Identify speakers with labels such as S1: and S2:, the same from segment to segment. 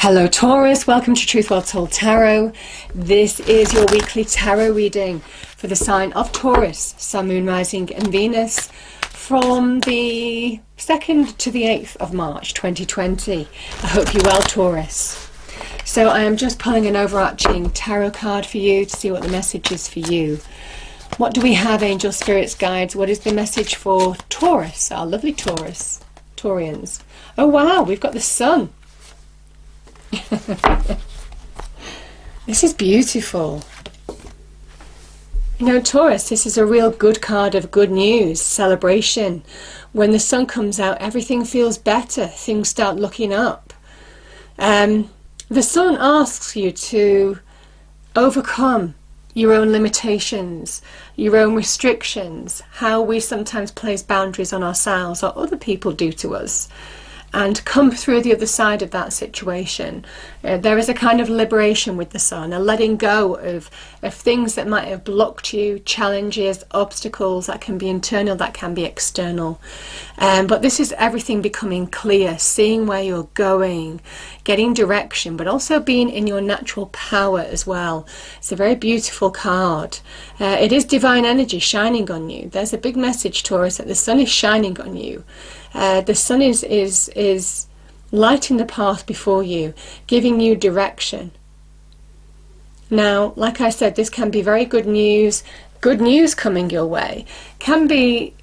S1: Hello Taurus, welcome to Truth Well Told Tarot. This is your weekly tarot reading for the sign of Taurus, Sun, Moon, Rising and Venus from the 2nd to the 8th of March 2020. I hope you're well, Taurus. So I am just pulling an overarching tarot card for you to see what the message is for you. What do we have, angel spirits, guides? What is the message for Taurus, our lovely Taurus, Taurians? Oh wow, we've got the Sun. This is beautiful. You know, Taurus, this is a real good card of good news, celebration. When the Sun comes out, everything feels better. Things start looking up. The Sun asks you to overcome your own limitations, your own restrictions, how we sometimes place boundaries on ourselves or other people do to us, and come through the other side of that situation. There is a kind of liberation with the Sun, a letting go of things that might have blocked you, challenges, obstacles that can be internal, that can be external. But this is everything becoming clear, seeing where you're going, getting direction, but also being in your natural power as well. It's a very beautiful card. It is divine energy shining on you. There's a big message, Taurus, that the Sun is shining on you. The Sun is lighting the path before you, giving you direction. Now, like I said, this can be very good news coming your way. Can be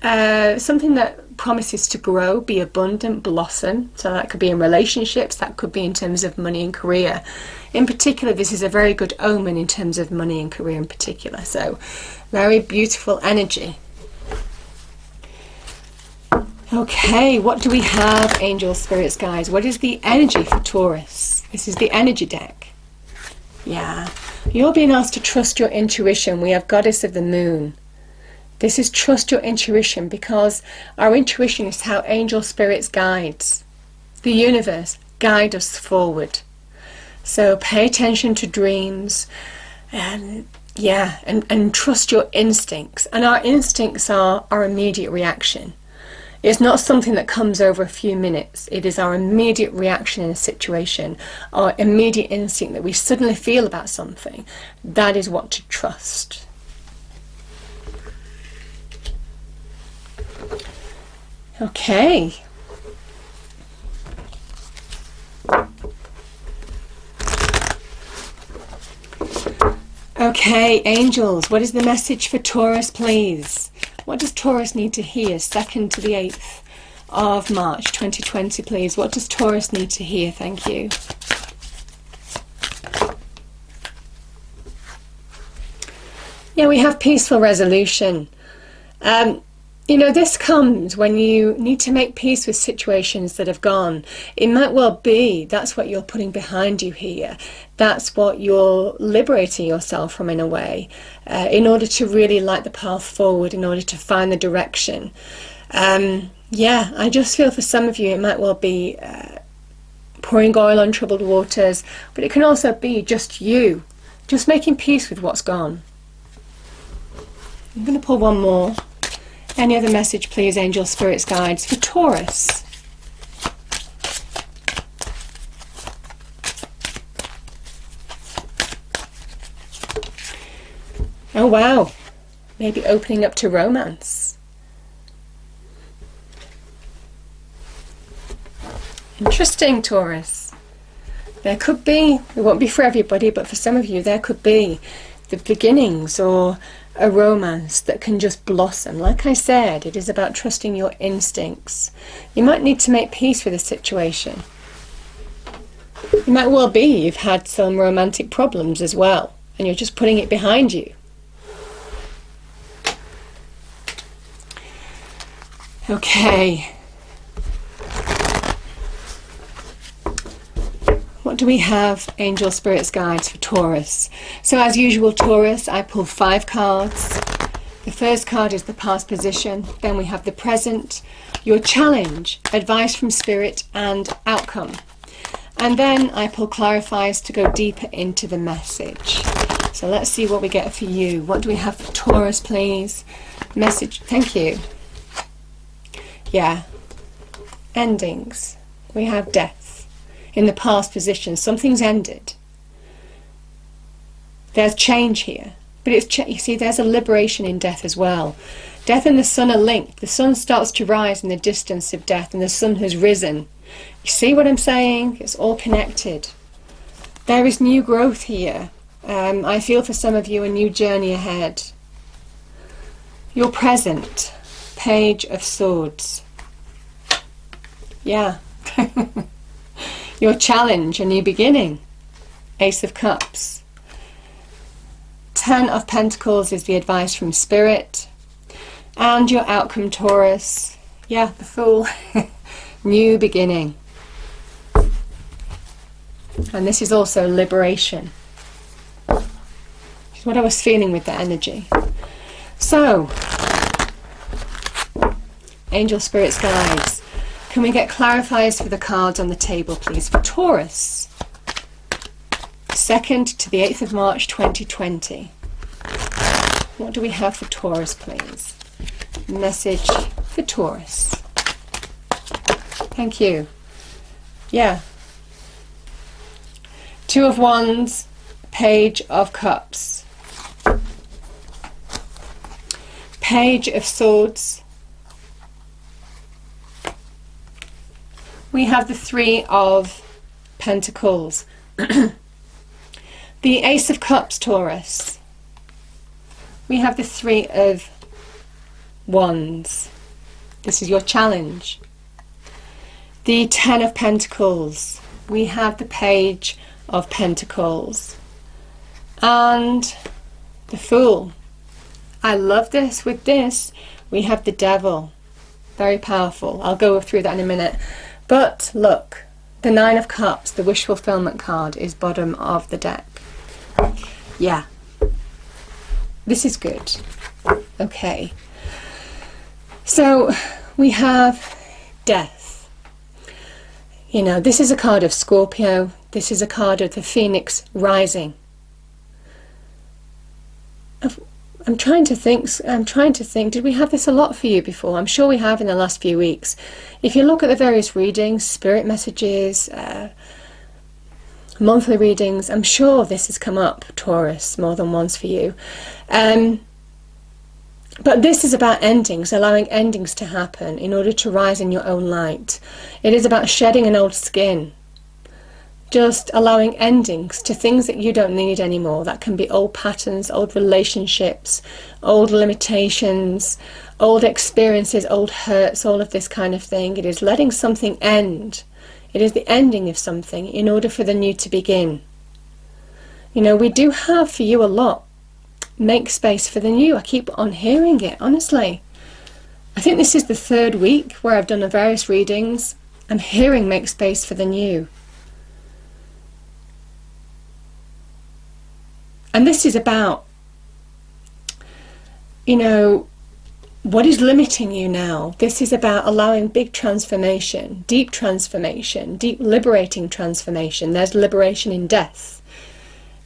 S1: something that promises to grow, be abundant, blossom. So that could be in relationships, that could be in terms of money and career. In particular, this is a very good omen in terms of money and career in particular. So very beautiful energy. Okay, what do we have, angel spirits, guys? What is the energy for Taurus? This is the energy deck. Yeah, you're being asked to trust your intuition. We have Goddess of the Moon. This is trust your intuition, because our intuition is how angel spirits guides. The universe guide us forward. So pay attention to dreams, and trust your instincts. And our instincts are our immediate reaction. It's not something that comes over a few minutes. It is our immediate reaction in a situation, our immediate instinct that we suddenly feel about something. That is what to trust. Okay. Okay, angels, what is the message for Taurus, please? What does Taurus need to hear? 2nd to the 8th of March 2020, please. What does Taurus need to hear? Thank you. Yeah, we have peaceful resolution. You know, this comes when you need to make peace with situations that have gone. It might well be that's what you're putting behind you here. That's what you're liberating yourself from, in a way, in order to really light the path forward, in order to find the direction. Yeah, I just feel for some of you it might well be pouring oil on troubled waters, but it can also be just you, just making peace with what's gone. I'm going to pull one more. Any other message, please, angel spirits, guides, for Taurus? Oh wow, maybe opening up to romance. Interesting, Taurus. There could be, it won't be for everybody, but for some of you there could be the beginnings or a romance that can just blossom. Like I said, it is about trusting your instincts. You might need to make peace with a situation. It might well be you've had some romantic problems as well, and you're just putting it behind you. Okay. What do we have, angel spirits, guides, for Taurus? So as usual, Taurus, I pull 5 cards. The first card is the past position. Then we have the present, your challenge, advice from spirit, and outcome. And then I pull clarifiers to go deeper into the message. So let's see what we get for you. What do we have for Taurus, please? Message, thank you. Yeah, endings. We have death. in the past position. Something's ended. There's change here. But it's you see, there's a liberation in death as well. Death and the sun are linked. The sun starts to rise in the distance of death, and the sun has risen. You see what I'm saying? It's all connected. There is new growth here. I feel for some of you a new journey ahead. Your present, Page of Swords. Yeah. Your challenge, a new beginning. Ace of Cups. 10 of Pentacles is the advice from Spirit. And your outcome, Taurus. Yeah, the Fool. New beginning. And this is also liberation. Which is what I was feeling with the energy. So, angel spirits, guides, can we get clarifiers for the cards on the table, please, for Taurus? 2nd to the 8th of March 2020. What do we have for Taurus, please? Message for Taurus. Thank you. Yeah. 2 of Wands, Page of Cups. Page of Swords. We have the 3 of Pentacles. The Ace of Cups, Taurus. We have the 3 of Wands. This is your challenge. The 10 of Pentacles. We have the Page of Pentacles. And the Fool. I love this. With this, we have the Devil. Very powerful. I'll go through that in a minute. But look, the 9 of Cups, the wish fulfillment card, is bottom of the deck. Yeah. This is good. Okay. So we have death. You know, this is a card of Scorpio. This is a card of the Phoenix rising. I'm trying to think, did we have this a lot for you before? I'm sure we have in the last few weeks. If you look at the various readings, spirit messages, monthly readings, I'm sure this has come up, Taurus, more than once for you. But this is about endings, allowing endings to happen in order to rise in your own light. It is about shedding an old skin. Just allowing endings to things that you don't need anymore. That can be old patterns, old relationships, old limitations, old experiences, old hurts, all of this kind of thing. It is letting something end. It is the ending of something in order for the new to begin. You know, we do have for you a lot. Make space for the new. I keep on hearing it, honestly. I think this is the 3rd week where I've done the various readings. I'm hearing make space for the new. And this is about, you know, what is limiting you now? This is about allowing big transformation, deep liberating transformation. There's liberation in death.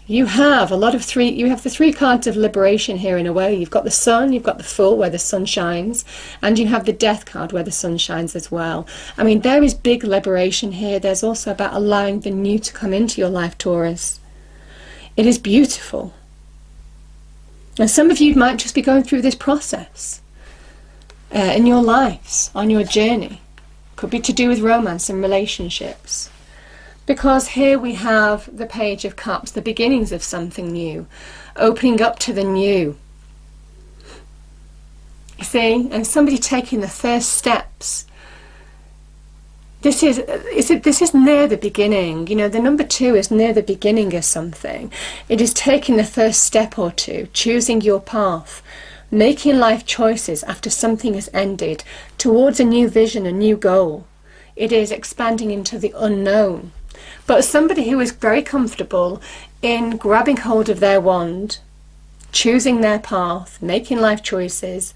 S1: You have a lot of you have the 3 cards of liberation here in a way. You've got the Sun, you've got the Fool where the sun shines, and you have the Death card where the sun shines as well. I mean, there is big liberation here. There's also about allowing the new to come into your life, Taurus. It is beautiful. And some of you might just be going through this process in your lives, on your journey. Could be to do with romance and relationships. Because here we have the Page of Cups, the beginnings of something new, opening up to the new. You see, and somebody taking the first steps. This is near the beginning. You know, the number 2 is near the beginning of something. It is taking the first step or two, choosing your path, making life choices after something has ended, towards a new vision, a new goal. It is expanding into the unknown. But somebody who is very comfortable in grabbing hold of their wand, choosing their path, making life choices,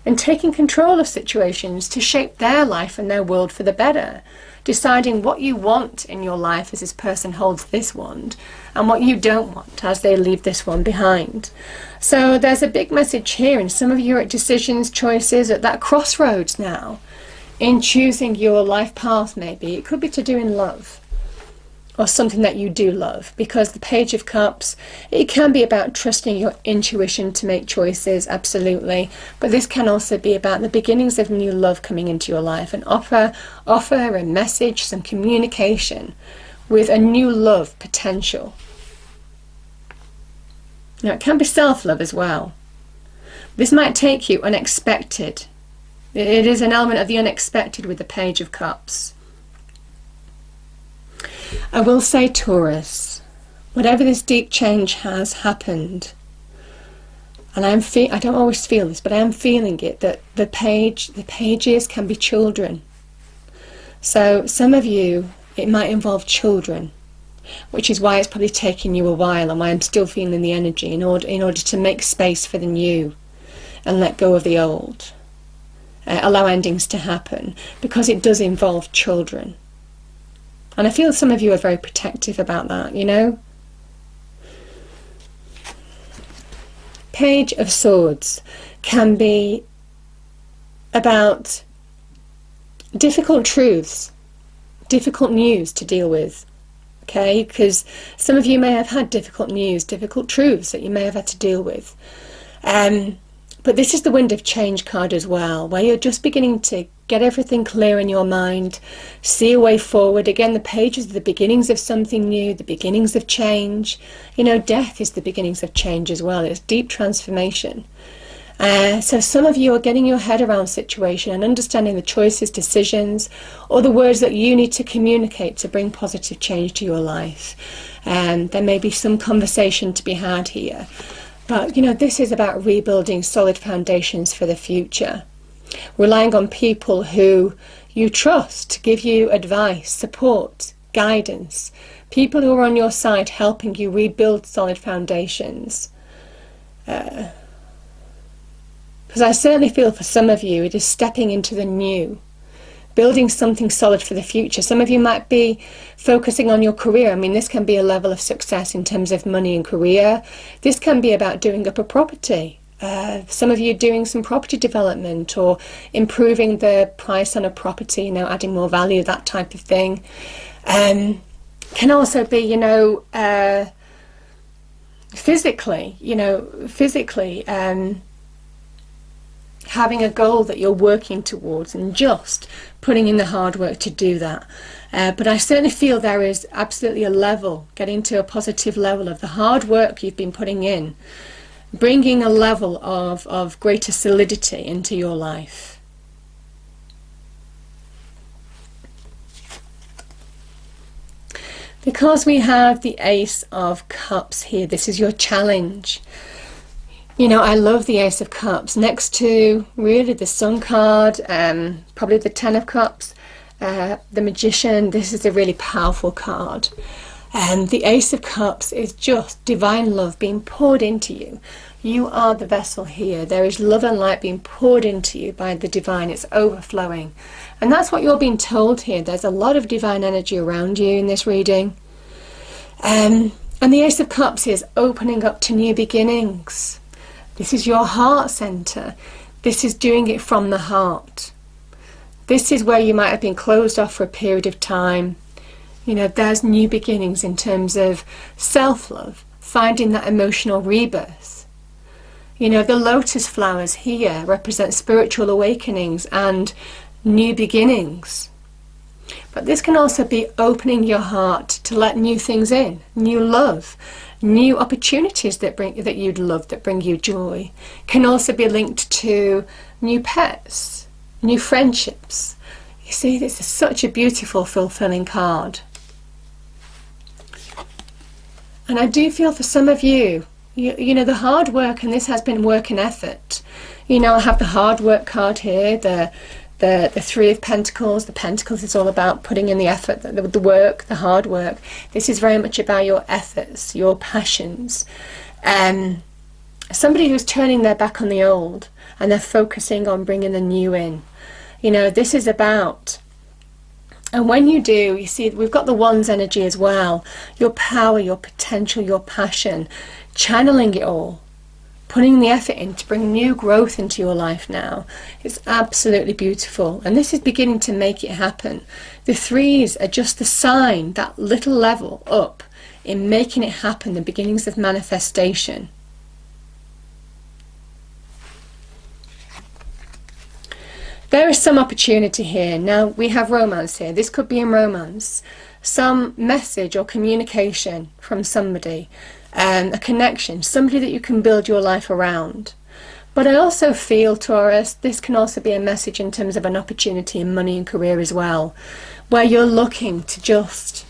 S1: and taking control of situations to shape their life and their world for the better, deciding what you want in your life as this person holds this wand and what you don't want as they leave this one behind. So there's a big message here, and some of you are at decisions, choices, at that crossroads now in choosing your life path. Maybe it could be to do in love. or something that you do love, because the Page of Cups, it can be about trusting your intuition to make choices, absolutely, but this can also be about the beginnings of new love coming into your life, an offer, a message, some communication with a new love potential. Now, it can be self-love as well. This might take you unexpected. It is an element of the unexpected with the Page of Cups. I will say, Taurus, whatever this deep change has happened, and I don't always feel this, but I am feeling it, that the pages can be children. So some of you, it might involve children, which is why it's probably taking you a while, and why I'm still feeling the energy in order to make space for the new and let go of the old. Allow endings to happen, because it does involve children. And I feel some of you are very protective about that, you know. Page of Swords can be about difficult truths, difficult news to deal with, okay? Because some of you may have had difficult news, difficult truths that you may have had to deal with. But this is the Wind of Change card as well, where you're just beginning to get everything clear in your mind, see a way forward. Again, the pages are the beginnings of something new, the beginnings of change. You know, death is the beginnings of change as well. It's deep transformation. So some of you are getting your head around the situation and understanding the choices, decisions, or the words that you need to communicate to bring positive change to your life. There may be some conversation to be had here. But, you know, this is about rebuilding solid foundations for the future. Relying on people who you trust to give you advice, support, guidance. People who are on your side helping you rebuild solid foundations. Because I certainly feel for some of you, it is stepping into the new. Building something solid for the future. Some of you might be focusing on your career. I mean, this can be a level of success in terms of money and career. This can be about doing up a property. Some of you doing some property development or improving the price on a property, you know, adding more value, that type of thing. Can also be, you know, physically, having a goal that you're working towards and just putting in the hard work to do that. But I certainly feel there is absolutely a level, getting to a positive level of the hard work you've been putting in, bringing a level of greater solidity into your life. Because we have the Ace of Cups here, this is your challenge. You know, I love the Ace of Cups. Next to really the Sun card, probably the Ten of Cups, the Magician. This is a really powerful card. And the Ace of Cups is just divine love being poured into you. You are the vessel here. There is love and light being poured into you by the divine. It's overflowing. And that's what you're being told here. There's a lot of divine energy around you in this reading. And the Ace of Cups is opening up to new beginnings. This is your heart center. This is doing it from the heart. This is where you might have been closed off for a period of time. You know, there's new beginnings in terms of self-love, finding that emotional rebirth. You know, the lotus flowers here represent spiritual awakenings and new beginnings. But this can also be opening your heart to let new things in, new love, new opportunities that you'd love, that bring you joy. Can also be linked to new pets, new friendships. You see, this is such a beautiful, fulfilling card. And I do feel for some of you, you know, the hard work, and this has been work and effort. You know, I have the hard work card here, the Three of Pentacles. The Pentacles is all about putting in the effort, the work, the hard work. This is very much about your efforts, your passions. Somebody who's turning their back on the old and they're focusing on bringing the new in. You know, this is about, and when you do, you see, we've got the Wands energy as well. Your power, your potential, your passion, channeling it all. putting the effort in to bring new growth into your life now. It's absolutely beautiful, and this is beginning to make it happen. The threes are just the sign, that little level up in making it happen, the beginnings of manifestation. There is some opportunity here. Now we have romance here. This could be in romance. Some message or communication from somebody, a connection, somebody that you can build your life around. But I also feel, Taurus, this can also be a message in terms of an opportunity in money and career as well, where you're looking to just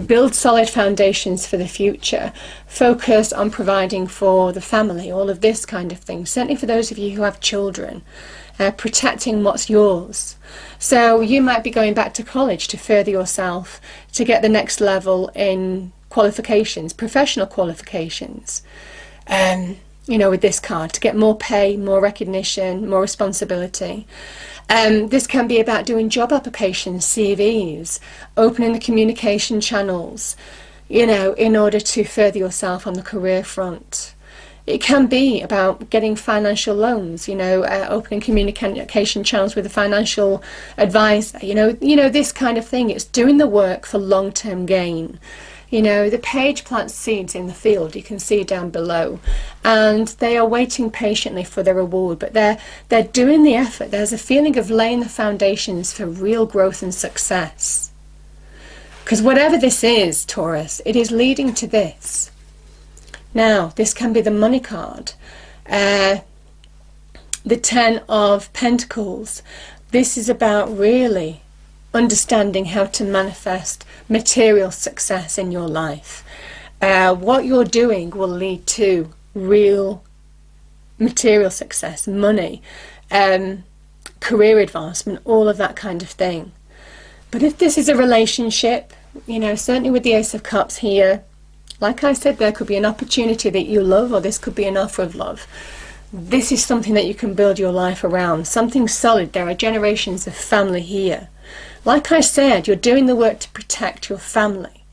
S1: build solid foundations for the future, focus on providing for the family, all of this kind of thing. Certainly for those of you who have children, protecting what's yours. So you might be going back to college to further yourself, to get the next level in qualifications, professional qualifications, you know, with this card, to get more pay, more recognition, more responsibility. This can be about doing job applications, CVs, opening the communication channels, you know, in order to further yourself on the career front. It can be about getting financial loans, you know, opening communication channels with a financial advisor, you know, this kind of thing. It's doing the work for long-term gain. You know, the page plants seeds in the field, you can see down below, and they are waiting patiently for their reward, but they're doing the effort. There's a feeling of laying the foundations for real growth and success. Because whatever this is, Taurus, it is leading to this. Now, this can be the money card, the 10 of Pentacles. This is about really understanding how to manifest material success in your life. What you're doing will lead to real material success, money, career advancement, all of that kind of thing. But if this is a relationship, you know, certainly with the Ace of Cups here, like I said, there could be an opportunity that you love, or this could be an offer of love. This is something that you can build your life around, something solid. There are generations of family here. Like I said, you're doing the work to protect your family,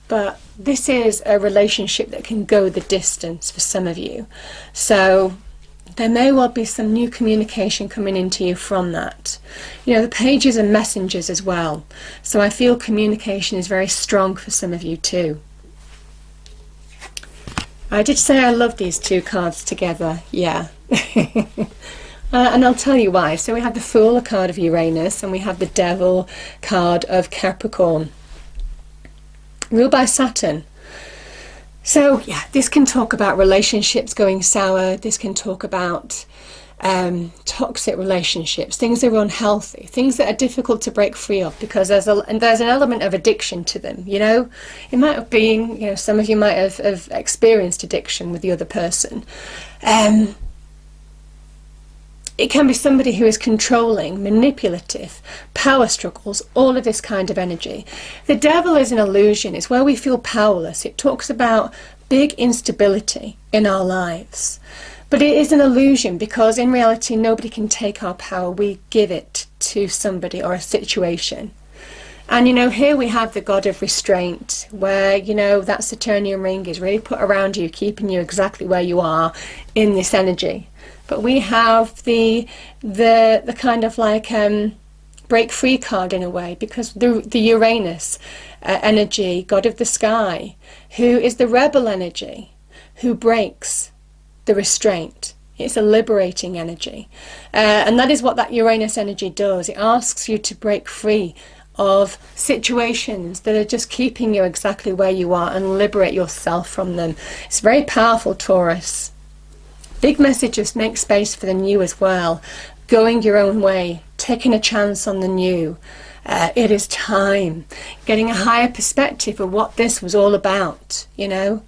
S1: but this is a relationship that can go the distance for some of you. So there may well be some new communication coming into you from that. You know, the pages are messengers as well, so I feel communication is very strong for some of you too. I did say I love these two cards together, yeah. And I'll tell you why. So we have the Fool, a card of Uranus, and we have the Devil card of Capricorn, ruled by Saturn. So yeah, this can talk about relationships going sour. This can talk about toxic relationships, things that are unhealthy, things that are difficult to break free of, because there's an element of addiction to them. You know, it might have been, you know, some of you might have experienced addiction with the other person. It can be somebody who is controlling, manipulative, power struggles, all of this kind of energy. The Devil is an illusion. It's where we feel powerless. It talks about big instability in our lives. But it is an illusion, because in reality nobody can take our power. We give it to somebody or a situation. And you know, here we have the God of Restraint, where, you know, that Saturnian ring is really put around you, keeping you exactly where you are in this energy. But we have the kind of like break free card in a way, because the Uranus energy, God of the Sky, who is the rebel energy, who breaks the restraint. It's a liberating energy, and that is what that Uranus energy does. It asks you to break free of situations that are just keeping you exactly where you are and liberate yourself from them. It's very powerful, Taurus. Big messages: make space for the new as well, going your own way, taking a chance on the new. It is time, getting a higher perspective of what this was all about, you know.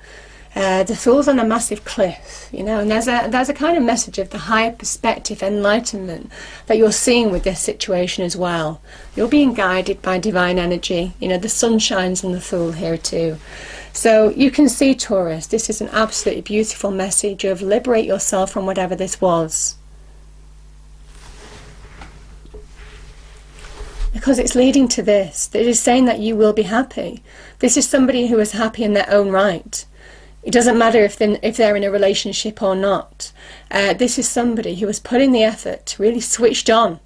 S1: The Fool's on a massive cliff, you know, and there's a kind of message of the higher perspective, enlightenment that you're seeing with this situation as well. You're being guided by divine energy. You know, the sun shines on the Fool here too. So you can see, Taurus, this is an absolutely beautiful message of liberate yourself from whatever this was. Because it's leading to this. It is saying that you will be happy. This is somebody who is happy in their own right. It doesn't matter if they're in a relationship or not. This is somebody who has put in the effort, really switched on.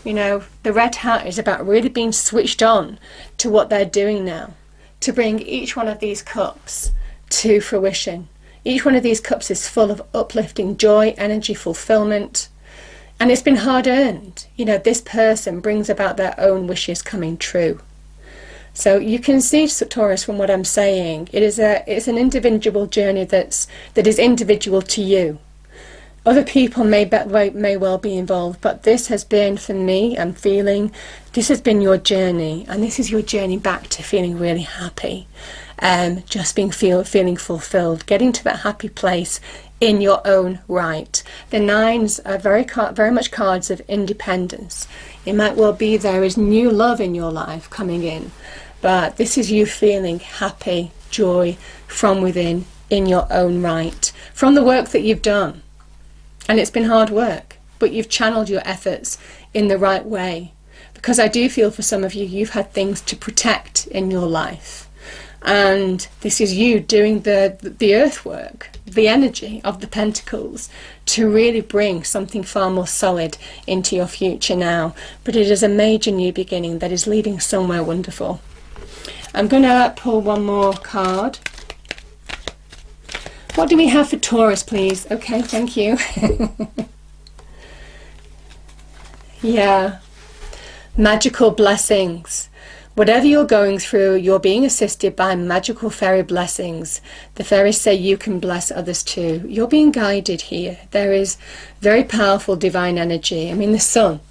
S1: You know, the red hat is about really being switched on to what they're doing now, to bring each one of these cups to fruition. Each one of these cups is full of uplifting joy, energy, fulfillment, and it's been hard earned. You know, this person brings about their own wishes coming true. So you can see, Taurus, from what I'm saying, it's an individual journey that is individual to you. Other people may well be involved, but this has been, for me, I'm feeling, this has been your journey, and this is your journey back to feeling really happy, just feeling fulfilled, getting to that happy place in your own right. The nines are very much cards of independence. It might well be there is new love in your life coming in, but this is you feeling happy, joy from within, in your own right, from the work that you've done. And it's been hard work, but you've channeled your efforts in the right way. Because I do feel for some of you, you've had things to protect in your life. And this is you doing the earthwork, the energy of the pentacles, to really bring something far more solid into your future now. But it is a major new beginning that is leading somewhere wonderful. I'm going to pull one more card. What do we have for Taurus, please? Okay, thank you. Yeah. Magical blessings. Whatever you're going through, you're being assisted by magical fairy blessings. The fairies say you can bless others too. You're being guided here. There is very powerful divine energy. I mean, the sun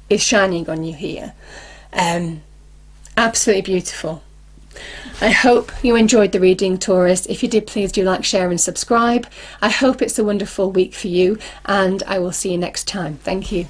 S1: is shining on you here. Absolutely beautiful. I hope you enjoyed the reading, Taurus. If you did, please do like, share and subscribe. I hope it's a wonderful week for you, and I will see you next time. Thank you.